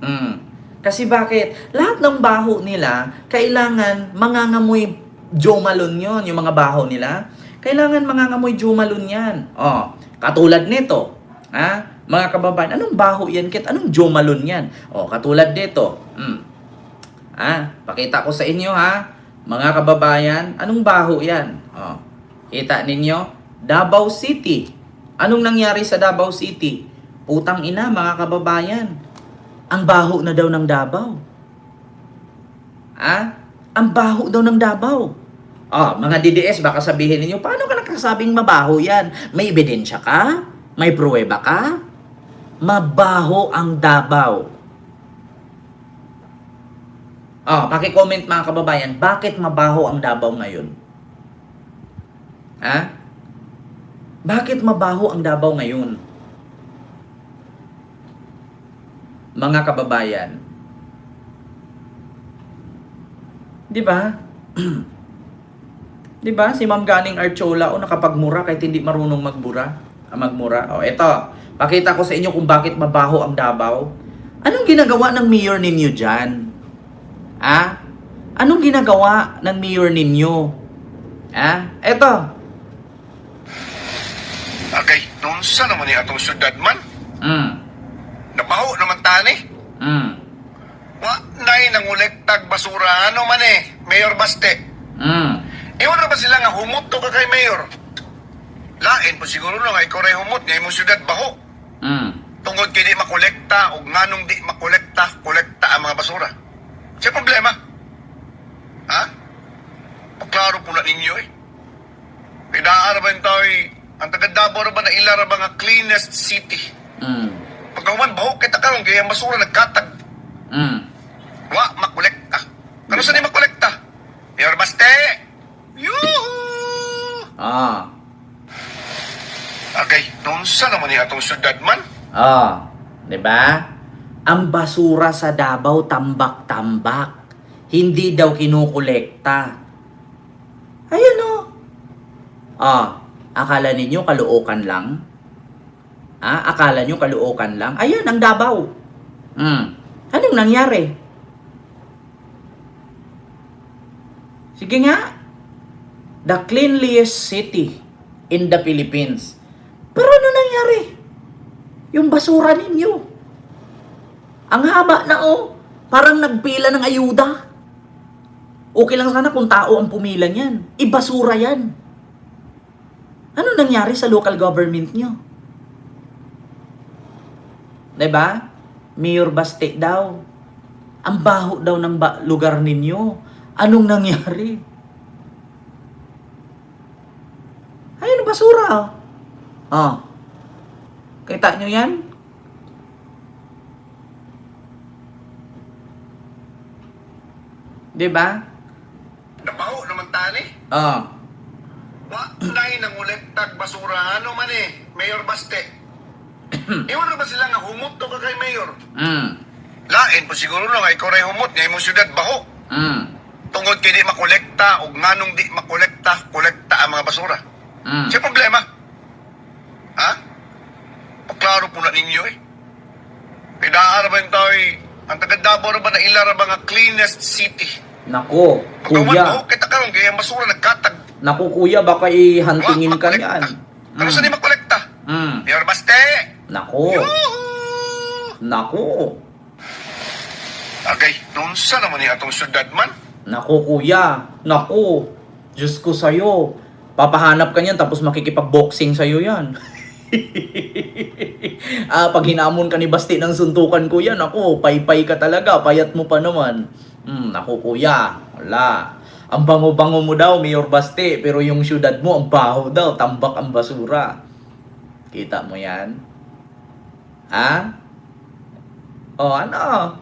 Mm. Kasi bakit? Lahat ng baho nila, kailangan mangangamoy Jomalon yun, yung mga baho nila. Kailangan mangangamoy Jomalon yan. Oh, katulad nito. Ha? Mga kababayan, anong baho yan, Kit? Anong Jomalon yan? Oh, katulad nito. Pakita ko sa inyo ha. Mga kababayan, anong baho yan? Oh, kita ninyo? Davao City. Anong nangyari sa Davao City? Putang ina, mga kababayan. Ang baho na daw ng Davao. Ang baho daw ng Davao. Mga DDS, baka sabihin ninyo, paano ka nakasabing mabaho yan? May ebidensya ka? May pruweba ka? Mabaho ang Davao. Paki-comment mga kababayan, bakit mabaho ang Davao ngayon? Bakit mabaho ang Davao ngayon? Mga kababayan. 'Di ba? 'Di ba? Si Ma'am Ganing Archola nakapagmura kahit hindi marunong magmura. Eto. Pakita ko sa inyo kung bakit mabaho ang Davao. Anong ginagawa ng mayor ninyo diyan? Anong ginagawa ng mayor ninyo? Eto. Okay, nunsa naman ni atong syudad man? Nabaho naman tani? Wa nay nangulektag basura ano man Mayor Baste. Iwan na ba sila nga humot to ka kay Mayor? Lain po siguro na nga ikaw rin humot nga imong syudad baho. Tungod kay di makolekta o nganong di makolekta ang mga basura. Siya problema? Paklaro po na ninyo Pidaan ba yung tao ang taga-Davao ba na ilara ba nga cleanest city? Pagkahuman baho kita karon kaya ang basura nagkatag. Wa makolekta. Kano sa ni makolekta? Mayor Baste! Yuhu! Okay, nunsa naman ni atong syudad man? 'Di ba? Ang basura sa Davao tambak-tambak. Hindi daw kinukolekta. Ayun akala ninyo kaluokan lang? Akala nyo kaluokan lang? Ayan ang Davao. Anong nangyari? Sige nga. The cleanliest city in the Philippines. Pero ano nangyari? Yung basura ninyo. Ang haba na parang nagpila ng ayuda. Okay lang sana kung tao ang pumila niyan. Ibasura yan. Ano nangyari sa local government nyo? Diba? Mayor Baste daw. Ang baho daw ng lugar ninyo. Anong nangyari? Ayun, basura. Kita nyo yan? Diba? Nabaho naman tani? Wa nay nangulektag basura ano man Mayor Baste. Iwan na ba sila nga humot to ka kay Mayor? Lain po siguro na nga ikaw rin humot nga imong syudad baho. Tungod kay di makolekta o nganong di makolekta ang mga basura. Siya problema? Paklaro po na ninyo Pidaan ba yung tao ang taga-Davao ba na ilara ba nga cleanest city? Nako, kuya. Baho kita karon kaya ang basura nagkatag. Naku kuya, baka ihantingin ka niyan. Ano sa di makolekta? Mayor Baste! Nako. Yuhu! Nako. Okay, nunsa naman ni atong syudad man? Nako kuya. Nako. Diyos ko sa'yo. Papahanap ka niyan tapos makikipag-boxing sa'yo yan. Pag hinamon ka ni Basti ng suntukan kuya, nako, paypay ka talaga. Payat mo pa naman. Nako kuya. Wala. Ang bango-bango mo daw, Mayor Baste, pero yung syudad mo, ang baho daw, tambak ang basura. Kita mo yan? Ano?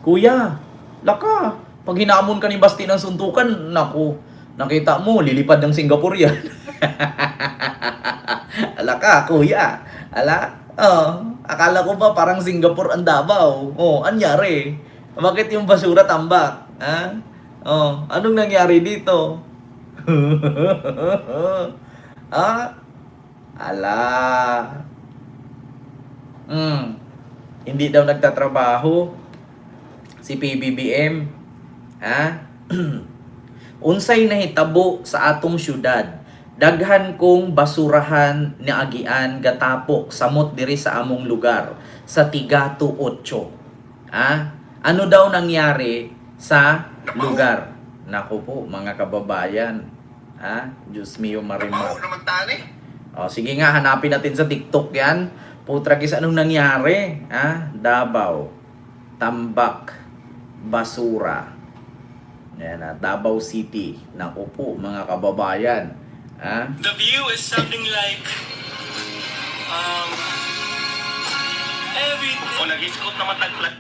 Kuya, laka. Pag hinamon ka ni Basti ng suntukan, naku, nakita mo, lilipad ng Singapore yan. Laka, kuya. Akala ko ba parang Singapore ang Davao? Anyari? Bakit yung basura tambak? Anong nangyari dito? Ala. Hindi daw nagtatrabaho si PBBM. Ha? Unsay nahitabo sa atong syudad. Daghan kong basurahan ni agian gatapok samot diri sa among lugar sa Tigato 8. Ha? Ano daw nangyari sa lugar? Naku po, mga kababayan. Ha? Diyos mio Nabaho marimar. naman tani. O, sige nga, hanapin natin sa TikTok yan. Putragis, anong nangyari? Ha? Davao. Tambak. Basura. Yan, Davao City. Naku po, mga kababayan. Ha? The view is something like everything. O nag-iskot naman tagplat.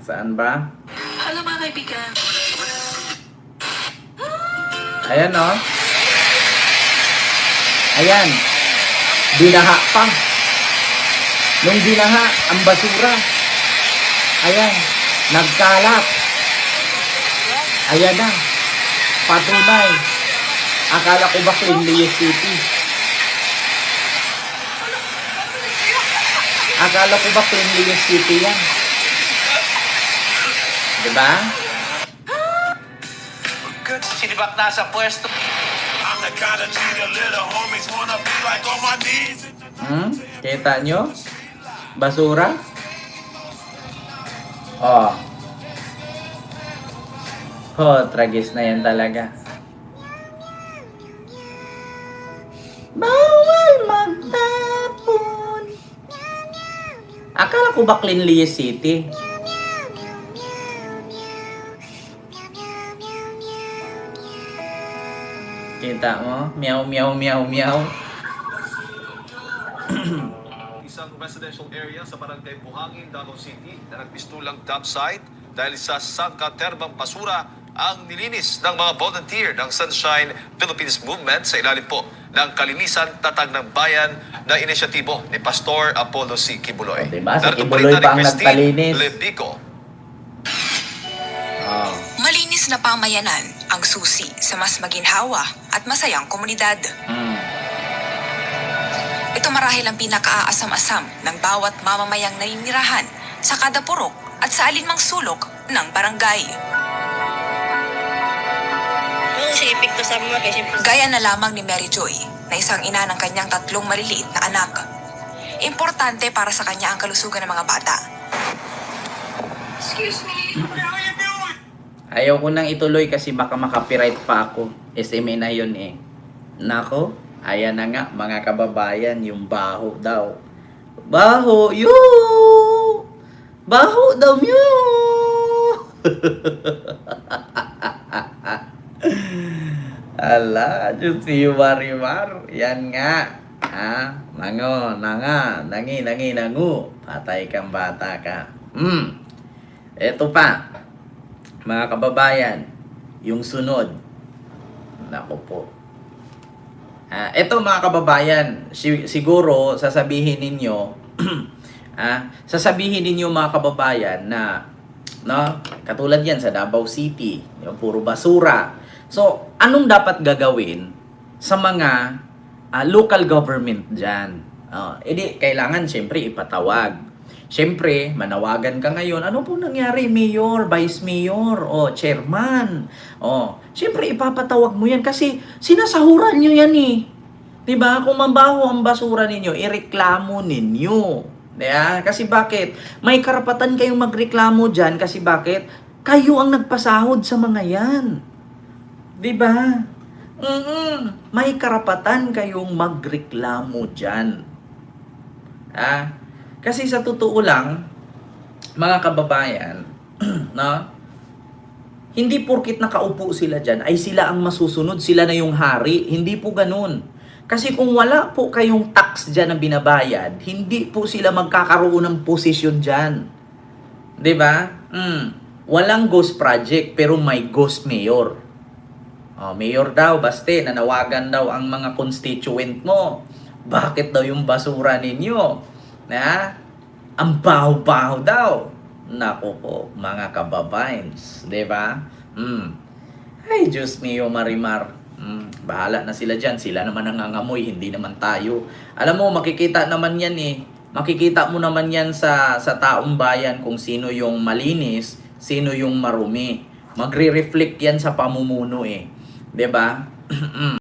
Saan ba? Hello mga kaibigan. Ayan, o. Ayan. Binaha pa. Nung binaha, ang basura. Ayan. Nagkalat. Ayan na. Patunay. Akala ko ba Cleanliest City? Akala ko ba Cleanliest City yan? Diba? Sinibak na sa pwesto. Kita nyo? Basura? Oh. Tragis na yan talaga. Bawal magtapon. Akala ko ba Cleanliest City? Kita mo? Meow, meow, meow, meow. Isang residential area sa barangay Buhangin, Davao City na nagpistulang dump site dahil sa sangkaterbang basura ang nilinis ng mga volunteer ng Sunshine Philippines Movement sa ilalim po ng Kalinisan Tatag ng Bayan na inisyatibo ni Pastor Apollo C. Kibuloy. Diba? Si Narito Kibuloy balita pa ang ni Christine nagpalinis. Lebico. Oh. Malinis na pamayanan ang susi sa mas maginhawa at masayang komunidad. Ito marahil ang pinakaaasam-asam ng bawat mamamayang naninirahan sa kada purok at sa alinmang sulok ng barangay. Gaya na lamang ni Mary Joy, na isang ina ng kanyang 3 maliliit na anak. Importante para sa kanya ang kalusugan ng mga bata. Excuse me, what are you doing? Ayaw ko nang ituloy kasi baka makapiright pa ako. SMA na yun eh. Nako, ayan na nga mga kababayan, yung baho daw. Baho, yoo! Baho daw, yoo! Ala, Diyos siyo marimar. Yan nga. Ha? Nango, nanga, nangi, nangu. Patay kang bata ka. Eto pa. Mga kababayan, yung sunod. Nako po. Eto mga kababayan, siguro sasabihin ninyo, sasabihin ninyo mga kababayan na, no, katulad yan sa Davao City, yung puro basura. So, anong dapat gagawin sa mga local government dyan? Edi, kailangan siyempre ipatawag. Siyempre, manawagan ka ngayon. Ano po nangyari, Mayor, Vice Mayor, o Chairman? Siyempre, ipapatawag mo yan kasi sinasahuran nyo yan eh. Diba? Kung mabaho ang basura ninyo, ireklamo ninyo. Diba? Kasi bakit? May karapatan kayong magreklamo dyan kasi bakit? Kayo ang nagpasahod sa mga yan. Diba? May karapatan kayong magreklamo dyan. Kasi sa totoo lang, mga kababayan, no? Hindi porkit nakaupo sila dyan, ay sila ang masusunod, sila na yung hari. Hindi po ganun. Kasi kung wala po kayong tax dyan na binabayad, hindi po sila magkakaroon ng posisyon dyan. Diba? Walang ghost project, pero may ghost mayor. Mayor daw, baste, nanawagan daw ang mga constituent mo. Bakit daw yung basura ninyo? Ang baho-baho daw. Naku po, mga kababayans. Diba? Ay, Diyos mio, marimar. Bahala na sila dyan. Sila naman nangangamoy, hindi naman tayo. Alam mo, makikita naman yan eh. Makikita mo naman yan sa taong bayan kung sino yung malinis, sino yung marumi. Magre-reflect yan sa pamumuno eh. 'Di ba?